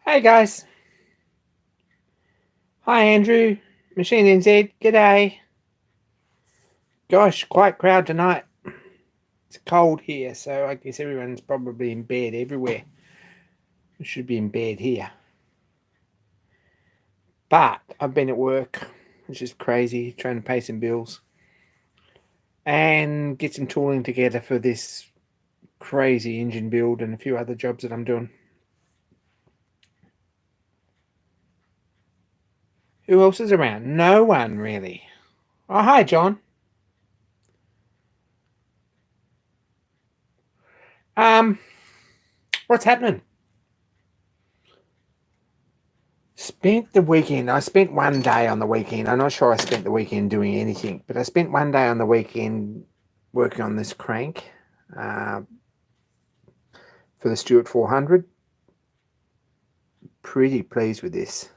Hey guys. Hi Andrew. Machine NZ. G'day. Gosh, quite crowd tonight. It's cold here, so I guess everyone's probably in bed everywhere. We should be in bed here. But I've been at work, which is crazy, trying to pay some bills and get some tooling together for this crazy engine build and a few other jobs that I'm doing. Who else is around? No one really. Oh, hi John. Um, what's happening? Spent the weekend. I spent one day on the weekend. I'm not sure I spent the weekend doing anything, but I spent one day on the weekend working on this crank uh, for the Stewart 400. Pretty pleased with this.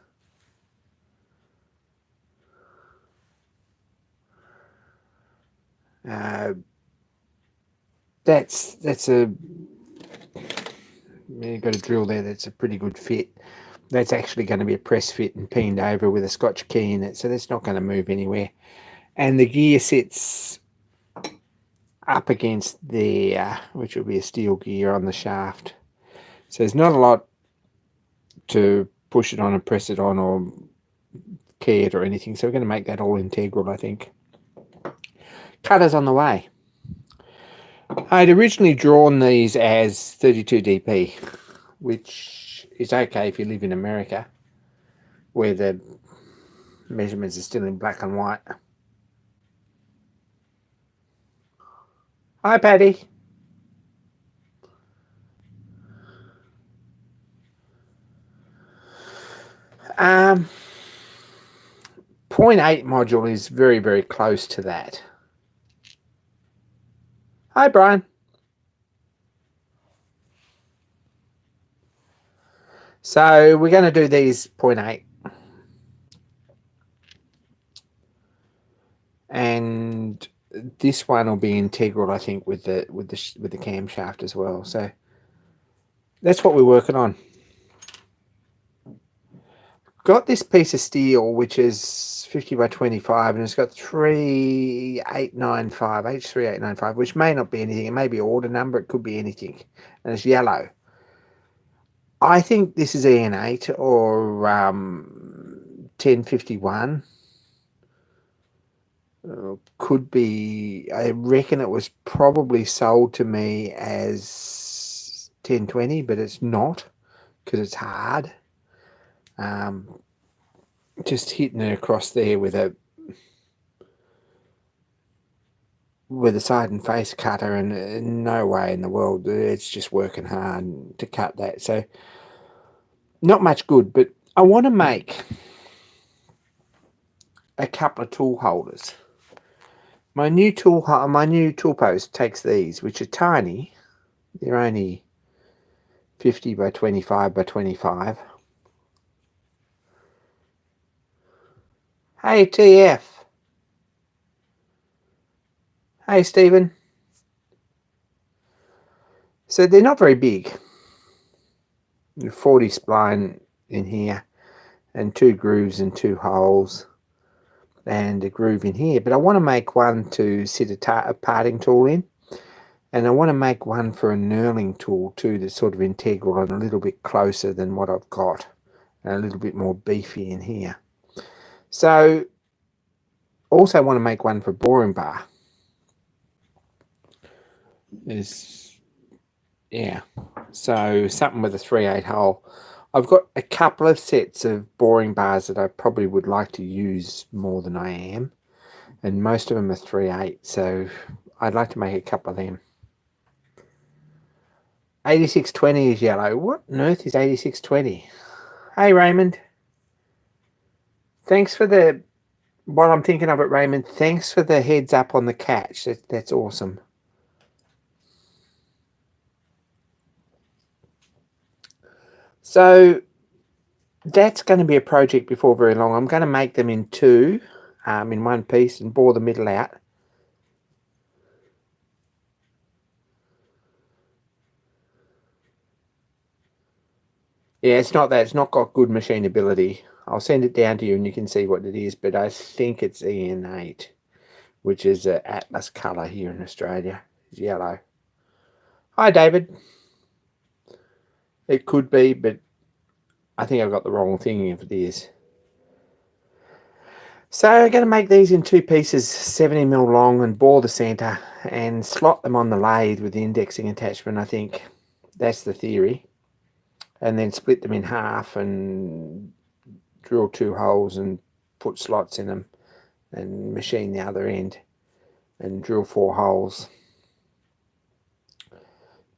That's a you've got a drill there. That's a pretty good fit. That's actually going to be a press fit and pinned over with a Scotch key in it, so that's not going to move anywhere. And the gear sits up against there, which will be a steel gear on the shaft. So there's not a lot to push it on and press it on or key it or anything. So we're going to make that all integral, I think. Cutters on the way. I'd originally drawn these as 32 dp, which is okay if you live in America, where the measurements are still in black and white. Hi, Paddy. Um, 0.8 module is very, very close to that. Hi, Brian. So we're going to do these 0.8. And this one will be integral, I think, with the camshaft as well. So that's what we're working on. Got this piece of steel which is 50 by 25, and it's got 3895 H3895, which may not be anything. It may be order number. It could be anything, and it's yellow. I think this is EN8 or 1051. Could be. I reckon it was probably sold to me as 1020, but it's not because it's hard. Just hitting it across there with a side and face cutter, and no way in the world. It's just working hard to cut that. So not much good. But I want to make a couple of tool holders. My new tool post takes these, which are tiny. They're only 50 by 25 by 25. Hey, TF. Hey, Stephen. So they're not very big. 40 spline in here, and 2 grooves and 2 holes, and a groove in here. But I want to make one to sit a parting tool in, and I want to make one for a knurling tool too, that's sort of integral and a little bit closer than what I've got, and a little bit more beefy in here. So also want to make one for boring bar. So something with a 3/8 hole. I've got a couple of sets of boring bars that I probably would like to use more than I am, and most of them are 3/8, so I'd like to make a couple of them. 8620 is yellow. What on earth is 8620? Hey, Raymond. Thanks for while I'm thinking of it, Raymond, thanks for the heads up on the catch. That's awesome. So that's going to be a project before very long. I'm going to make them in two, in one piece, and bore the middle out. Yeah, it's not that. It's not got good machinability. I'll send it down to you and you can see what it is, but I think it's EN8, which is an Atlas colour here in Australia. It's yellow. Hi, David. It could be, but I think I've got the wrong thing if it is. So I'm going to make these in two pieces, 70mm long, and bore the centre and slot them on the lathe with the indexing attachment, I think. That's the theory. And then split them in half and drill 2 holes and put slots in them and machine the other end and drill 4 holes.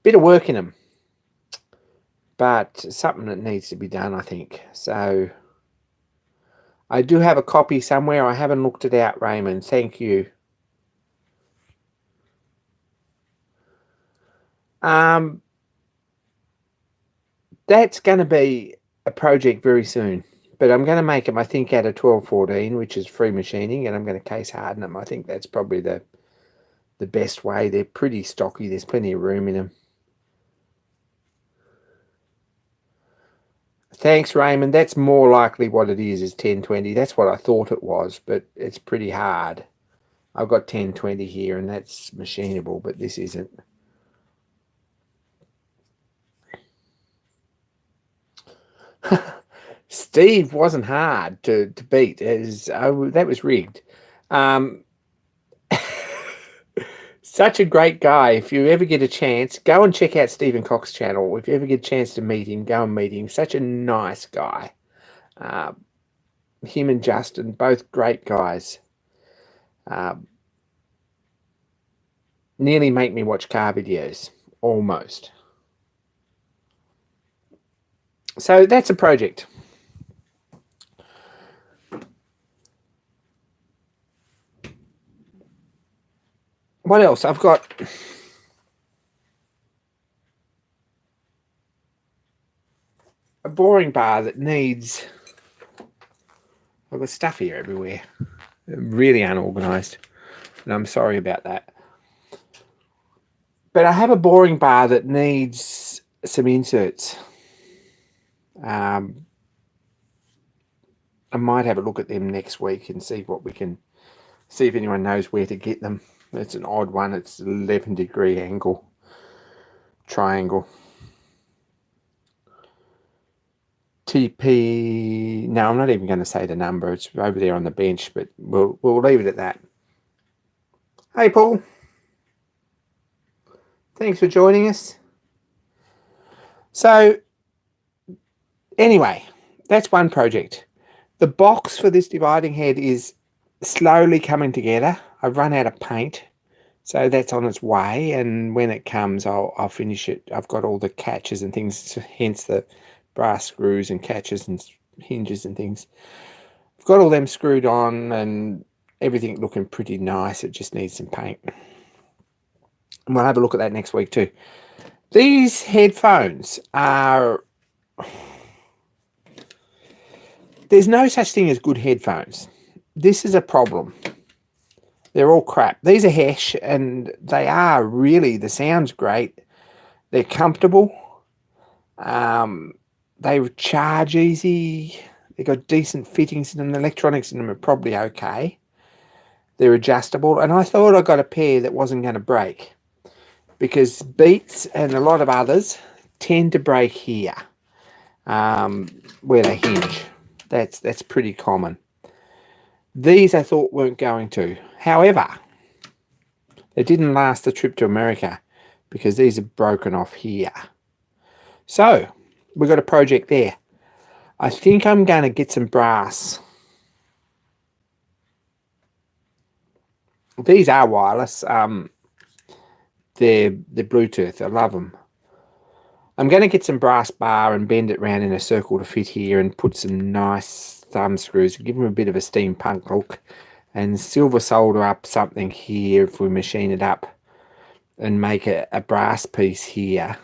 Bit of work in them, but something that needs to be done, I think. So I do have a copy somewhere. I haven't looked it out, Raymond. Thank you. That's going to be a project very soon. But I'm going to make them, I think, out of 1214, which is free machining, and I'm going to case harden them. I think that's probably the best way. They're pretty stocky. There's plenty of room in them. Thanks, Raymond. That's more likely what it is 1020. That's what I thought it was, but it's pretty hard. I've got 1020 here, and that's machinable, but this isn't. Steve wasn't hard to beat. That was rigged. Such a great guy. If you ever get a chance, go and check out Stephen Cox's channel. If you ever get a chance to meet him, go and meet him. Such a nice guy. Him and Justin, both great guys. Nearly make me watch car videos. Almost. So that's a project. What else? I've got a boring bar that needs... I've got stuff here everywhere. Really unorganised. And I'm sorry about that. But I have a boring bar that needs some inserts. I might have a look at them next week and see what we can... See if anyone knows where to get them. It's an odd one. It's an 11-degree angle. Triangle. TP... No, I'm not even going to say the number. It's over there on the bench, but we'll leave it at that. Hey, Paul. Thanks for joining us. So, anyway, that's one project. The box for this dividing head is slowly coming together. I've run out of paint, so that's on its way, and when it comes, I'll finish it. I've got all the catches and things, hence the brass screws and catches and hinges and things. I've got all them screwed on and everything looking pretty nice. It just needs some paint. And we'll have a look at that next week too. These headphones are... There's no such thing as good headphones. This is a problem. They're all crap. These are Hesh, and they are really... The sound's great. They're comfortable. They charge easy. They've got decent fittings in them. The electronics in them are probably okay. They're adjustable. And I thought I got a pair that wasn't going to break, because Beats and a lot of others tend to break here, where they hinge. That's pretty common. These I thought weren't going to. However, they didn't last the trip to America because these are broken off here. So we've got a project there. I think I'm going to get some brass. These are wireless. They're Bluetooth. I love them. I'm going to get some brass bar and bend it round in a circle to fit here and put some nice thumb screws, give them a bit of a steampunk look, and silver solder up something here if we machine it up and make a brass piece here.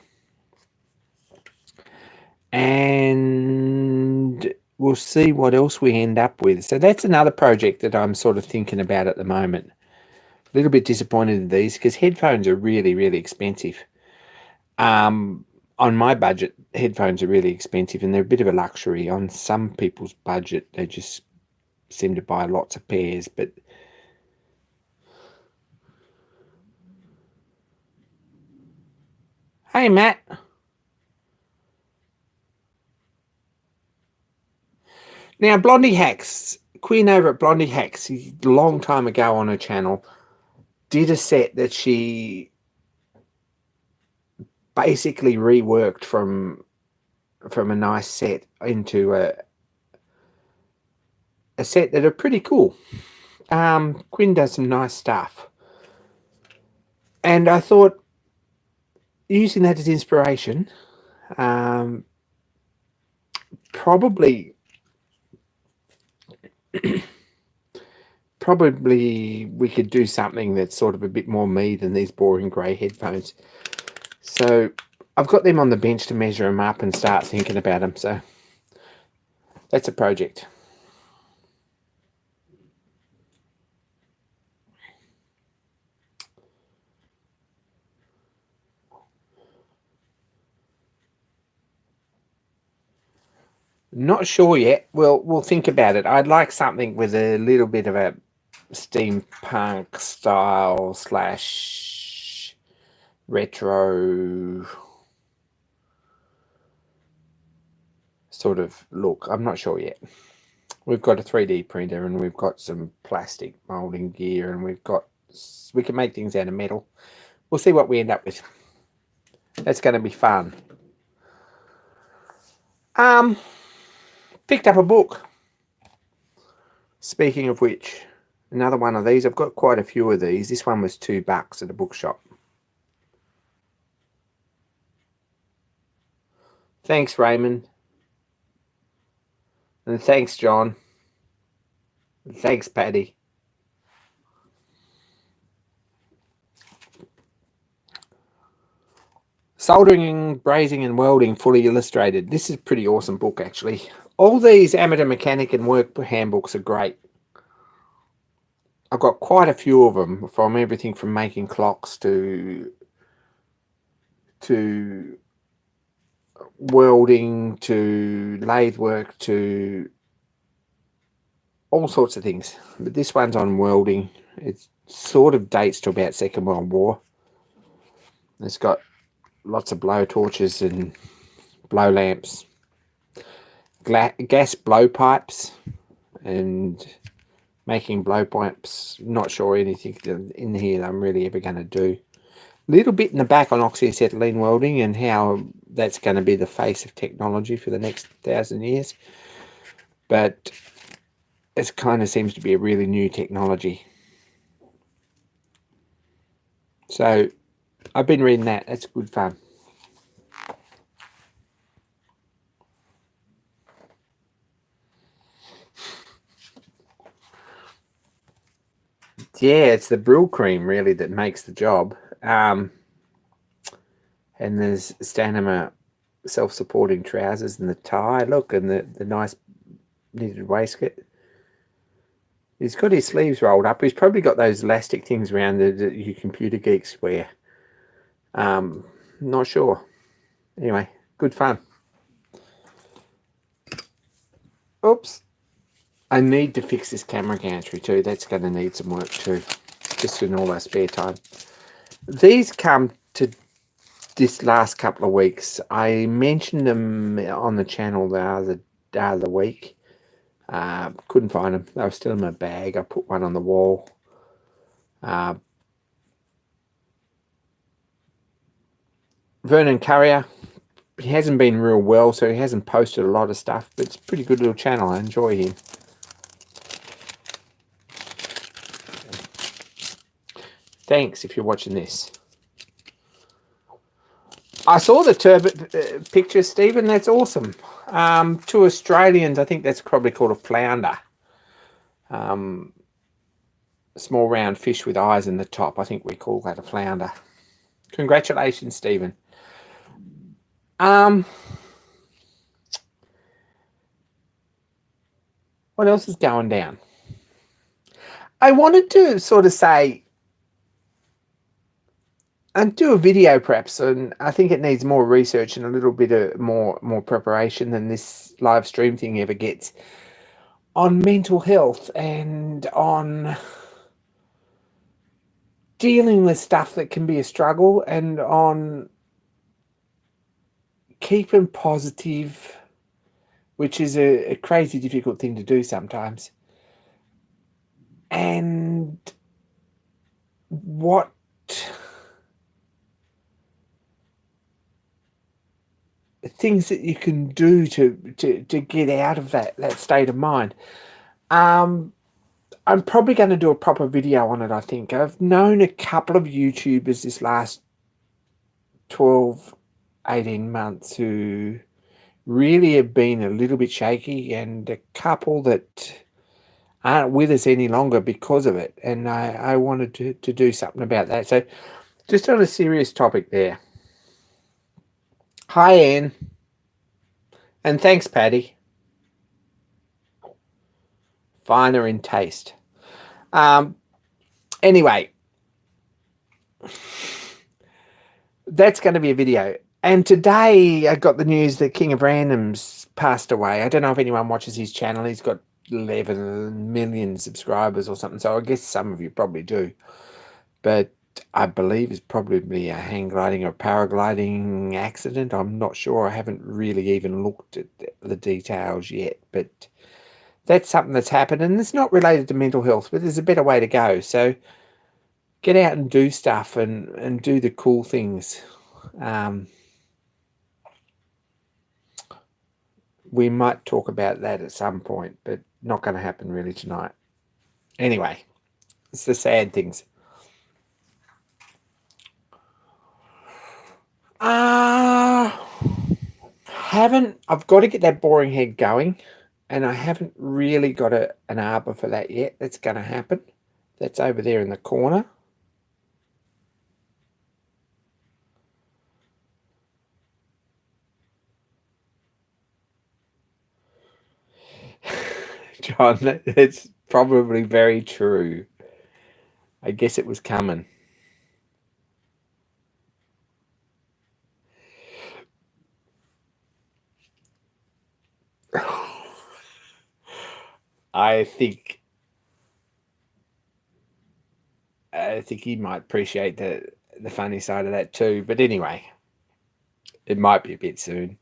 And we'll see what else we end up with. So that's another project that I'm sort of thinking about at the moment. A little bit disappointed in these because headphones are really, really expensive. on my budget, headphones are really expensive and they're a bit of a luxury. On some people's budget, they just seem to buy lots of pairs. But hey, Matt. Now, Blondie Hacks, Queen over at Blondie Hacks, a long time ago on her channel, did a set that she basically reworked from a nice set into a set that are pretty cool. Quinn does some nice stuff. And I thought, using that as inspiration, probably we could do something that's sort of a bit more me than these boring grey headphones. So I've got them on the bench to measure them up and start thinking about them. So that's a project. Not sure yet. We'll think about it. I'd like something with a little bit of a steampunk style / retro sort of look. I'm not sure yet. We've got a 3D printer and we've got some plastic molding gear and we can make things out of metal. We'll see what we end up with. That's going to be fun. Picked up a book. Speaking of which, another one of these. I've got quite a few of these. This one was $2 at a bookshop. Thanks, Raymond. And thanks, John. And thanks, Paddy. Soldering, Brazing and Welding Fully Illustrated. This is a pretty awesome book, actually. All these amateur mechanic and work handbooks are great. I've got quite a few of them, from everything from making clocks to welding to lathe work to all sorts of things. But this one's on welding. It sort of dates to about Second World War. It's got lots of blow torches and blow lamps, gas blowpipes, and making blowpipes. Not sure anything in here that I'm really ever going to do. A little bit in the back on oxyacetylene welding and how that's going to be the face of technology for the next 1,000 years. But it kind of seems to be a really new technology. So I've been reading that. That's good fun. Yeah, it's the Brill cream really that makes the job. And there's Stanima self-supporting trousers and the tie. Look, and the nice knitted waistcoat. He's got his sleeves rolled up. He's probably got those elastic things around that you computer geeks wear. Not sure. Anyway, good fun. Oops. I need to fix this camera gantry too. That's going to need some work too, just in all our spare time. These come to this last couple of weeks. I mentioned them on the channel the other week. Couldn't find them. They were still in my bag. I put one on the wall. Vernon Currier, he hasn't been real well, so he hasn't posted a lot of stuff, but it's a pretty good little channel. I enjoy him. Thanks if you're watching this. I saw the turbot picture, Stephen. That's awesome. To Australians, I think that's probably called a flounder. Small round fish with eyes in the top. I think we call that a flounder. Congratulations, Stephen. What else is going down? I wanted to sort of say, and do a video perhaps. And I think it needs more research and a little bit of more preparation than this live stream thing ever gets, on mental health and on dealing with stuff that can be a struggle, and on keeping positive, which is a crazy difficult thing to do sometimes, and what things that you can do to get out of that state of mind. I'm probably going to do a proper video on it, I think. I've known a couple of YouTubers this last 12, 18 months who really have been a little bit shaky, and a couple that aren't with us any longer because of it. And I wanted to do something about that. So just on a serious topic there. Hi, Anne. And thanks, Patty. Finer in taste. Anyway, that's going to be a video. And today I got the news that King of Randoms passed away. I don't know if anyone watches his channel. He's got 11 million subscribers or something. So I guess some of you probably do. But I believe it's probably a hang gliding or paragliding accident. I'm not sure. I haven't really even looked at the details yet. But that's something that's happened. And it's not related to mental health, but there's a better way to go. So get out and do stuff and do the cool things. We might talk about that at some point, but not going to happen really tonight. Anyway, it's the sad things. I've got to get that boring head going, and I haven't really got an arbor for that yet. That's going to happen. That's over there in the corner. John, it's probably very true. I guess it was coming. I think he might appreciate the funny side of that too. But anyway, it might be a bit soon.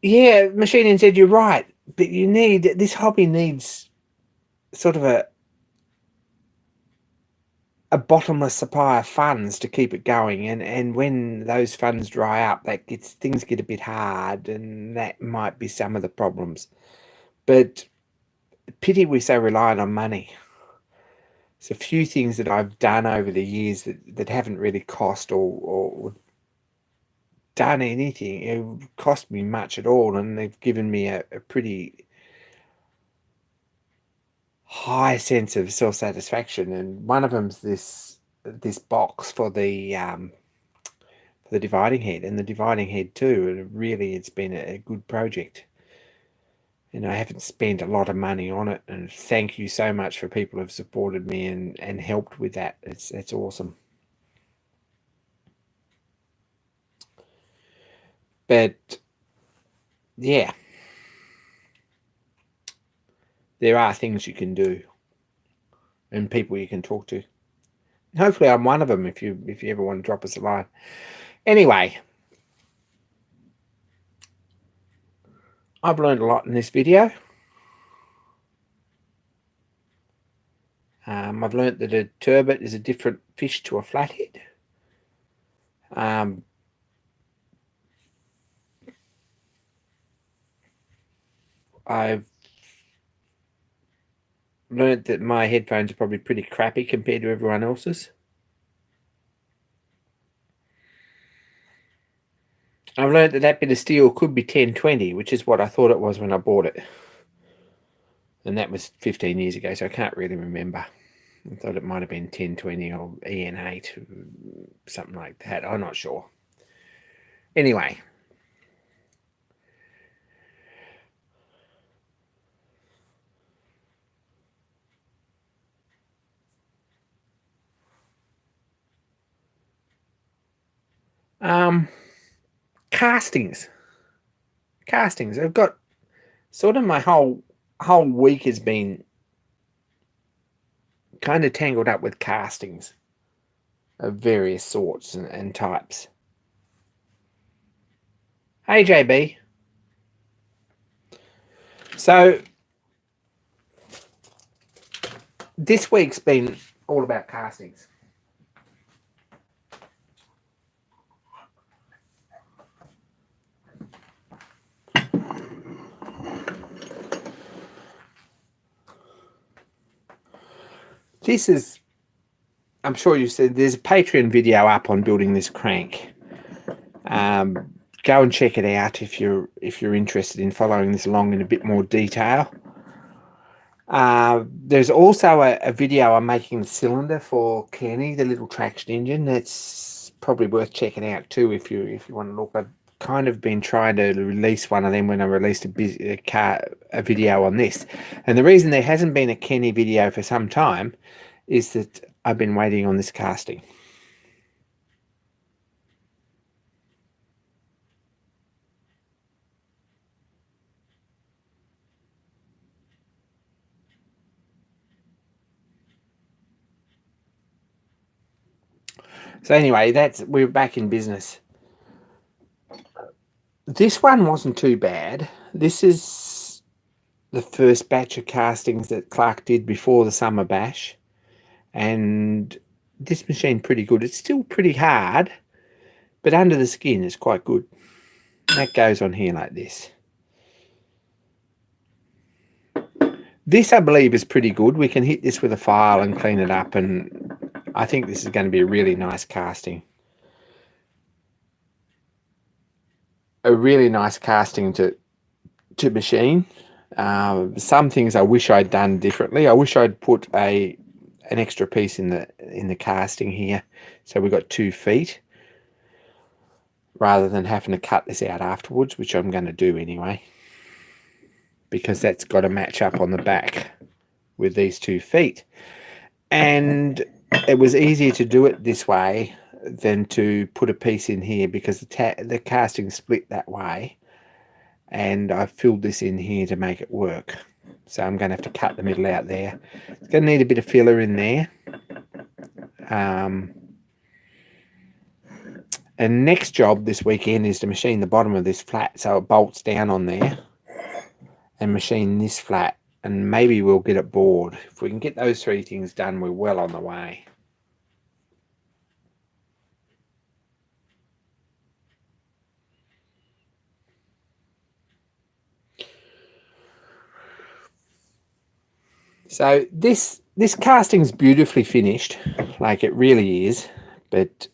Yeah, Machine said you're right, but this hobby needs sort of a bottomless supply of funds to keep it going, and when those funds dry up, things get a bit hard, and that might be some of the problems. But pity we're so reliant on money. There's a few things that I've done over the years that haven't really cost or done anything. It cost me much at all, and they've given me a pretty high sense of self-satisfaction. And one of them's this box for the dividing head, and the dividing head too. And really, it's been a good project, and I haven't spent a lot of money on it. And thank you so much for people who've supported me and helped with that. It's awesome. But yeah, there are things you can do and people you can talk to. Hopefully I'm one of them if you ever want to drop us a line. Anyway, I've learned a lot in this video. I've learned that a turbot is a different fish to a flathead. I've learned that my headphones are probably pretty crappy compared to everyone else's. I've learned that bit of steel could be 1020, which is what I thought it was when I bought it. And that was 15 years ago, so I can't really remember. I thought it might have been 1020 or EN8, something like that. I'm not sure. Anyway. Castings. I've got sort of my whole week has been kind of tangled up with castings of various sorts and types. Hey JB. So this week's been all about castings. This is, I'm sure you said, there's a Patreon video up on building this crank. Go and check it out if you're interested in following this along in a bit more detail. There's also a video I'm making the cylinder for Kenny, the little traction engine. That's probably worth checking out too if you want to look. I've kind of been trying to release one of them when I released a video on this. And the reason there hasn't been a Kenny video for some time is that I've been waiting on this casting. So anyway, we're back in business. This one wasn't too bad. This is the first batch of castings that Clark did before the summer bash. And this machine pretty good. It's still pretty hard, but under the skin it's quite good. That goes on here like this. This, I believe, is pretty good. We can hit this with a file and clean it up, and I think this is going to be a really nice casting. A really nice casting to machine. Some things I wish I'd done differently. I wish I'd put an extra piece in the casting here, so we got 2 feet, rather than having to cut this out afterwards, which I'm going to do anyway, because that's got to match up on the back with these 2 feet. And it was easier to do it this way than to put a piece in here, because the casting split that way, and I filled this in here to make it work. So I'm going to have to cut the middle out there. It's going to need a bit of filler in there. And next job this weekend is to machine the bottom of this flat so it bolts down on there, and machine this flat, and maybe we'll get it bored. If we can get those 3 things done, we're well on the way. So this casting's beautifully finished, like it really is, but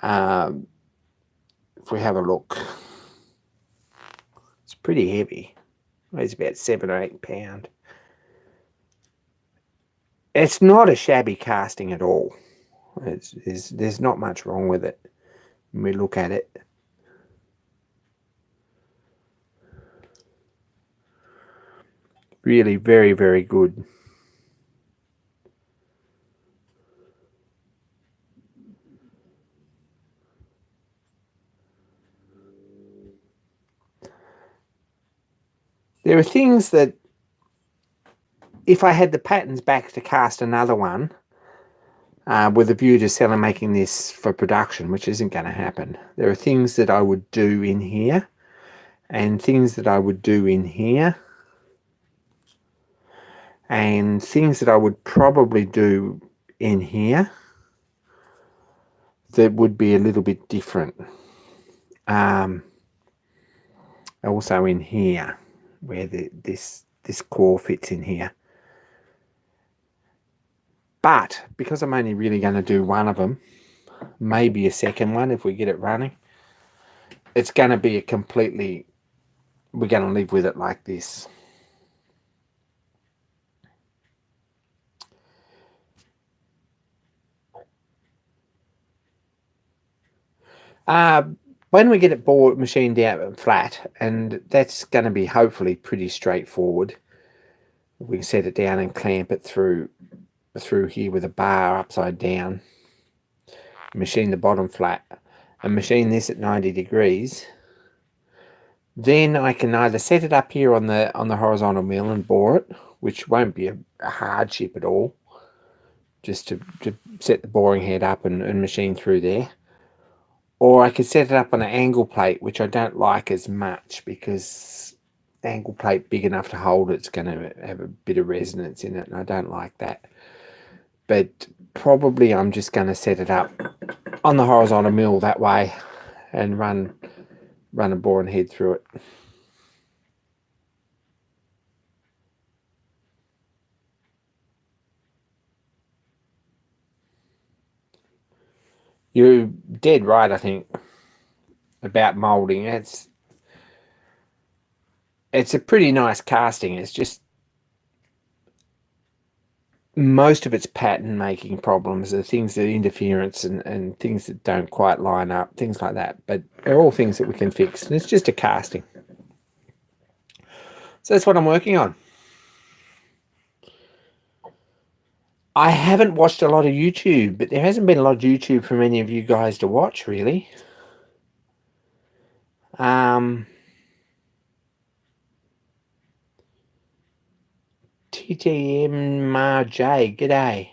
if we have a look, it's pretty heavy. It's about 7 or 8 pound. It's not a shabby casting at all. There's not much wrong with it when we look at it. Really very, very good. There are things that, if I had the patterns back to cast another one, with a view to making this for production, which isn't going to happen, there are things that I would do in here, and things that I would do in here, and things that I would probably do in here that would be a little bit different. Also in here, where this core fits in here. But because I'm only really going to do one of them, maybe a second one if we get it running, it's going to be we're going to live with it like this. When we get it machined out flat, and that's going to be hopefully pretty straightforward, we can set it down and clamp it through here with a bar upside down, machine the bottom flat, and machine this at 90 degrees, then I can either set it up here on the horizontal mill and bore it, which won't be a hardship at all, just to set the boring head up and machine through there. Or I could set it up on an angle plate, which I don't like as much because the angle plate big enough to hold it's going to have a bit of resonance in it, and I don't like that. But probably I'm just going to set it up on the horizontal mill that way and run a boring head through it. You're dead right, I think, about moulding. It's a pretty nice casting. It's just most of its pattern making problems are things that interference and things that don't quite line up, things like that. But they're all things that we can fix. And it's just a casting. So that's what I'm working on. I haven't watched a lot of YouTube, but there hasn't been a lot of YouTube from any of you guys to watch, really. TTM Marj, g'day.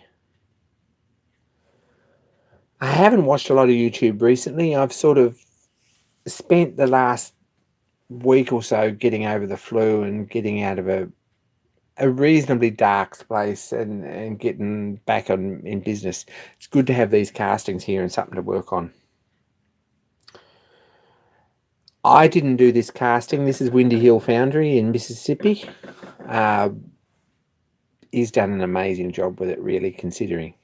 I haven't watched a lot of YouTube recently. I've sort of spent the last week or so getting over the flu and getting out of a reasonably dark place and getting back in business. It's good to have these castings here and something to work on. I didn't do this casting. This is Windy Hill Foundry in Mississippi. He's done an amazing job with it, really, considering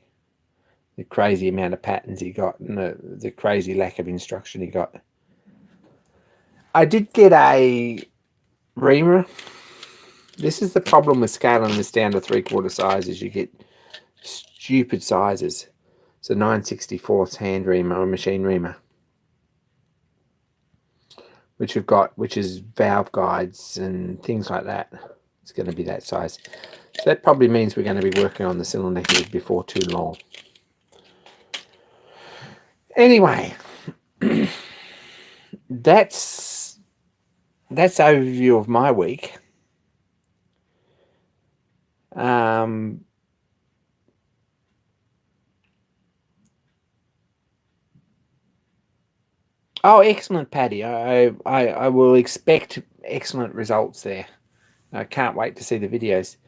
the crazy amount of patterns he got and the crazy lack of instruction he got. I did get a reamer. This is the problem with scaling this down to 3/4 sizes. You get stupid sizes. It's a 9/64 hand reamer or machine reamer, which is valve guides and things like that. It's going to be that size. So that probably means we're going to be working on the cylinder head before too long. Anyway, that's overview of my week. Oh, excellent, Paddy. I will expect excellent results there. I can't wait to see the videos.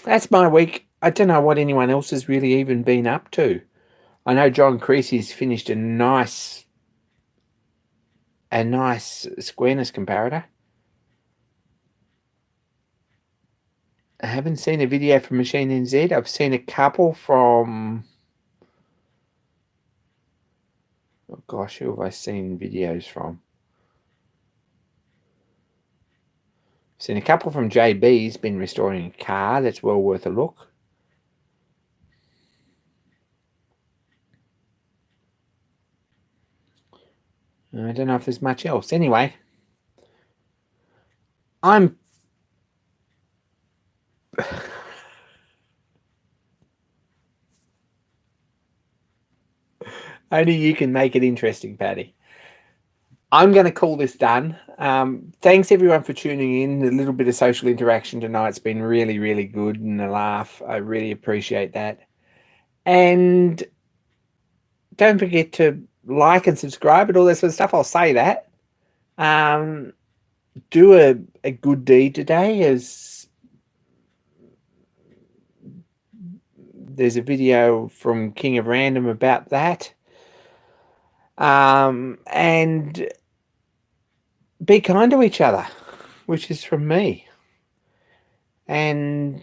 That's my week. I don't know what anyone else has really even been up to. I know John Creasy's finished a nice squareness comparator. I haven't seen a video from Machine NZ. I've seen a couple from... Oh gosh, who have I seen videos from? I've seen a couple from JB's been restoring a car. That's well worth a look. I don't know if there's much else. Anyway, I'm... Only you can make it interesting, Paddy. I'm going to call this done. Thanks everyone for tuning in. A little bit of social interaction tonight's been really, really good and a laugh. I really appreciate that. And don't forget to like and subscribe and all that sort of stuff. I'll say that. Do a good deed today, as there's a video from King of Random about that. And be kind to each other, which is from me. And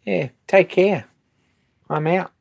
yeah, take care. I'm out.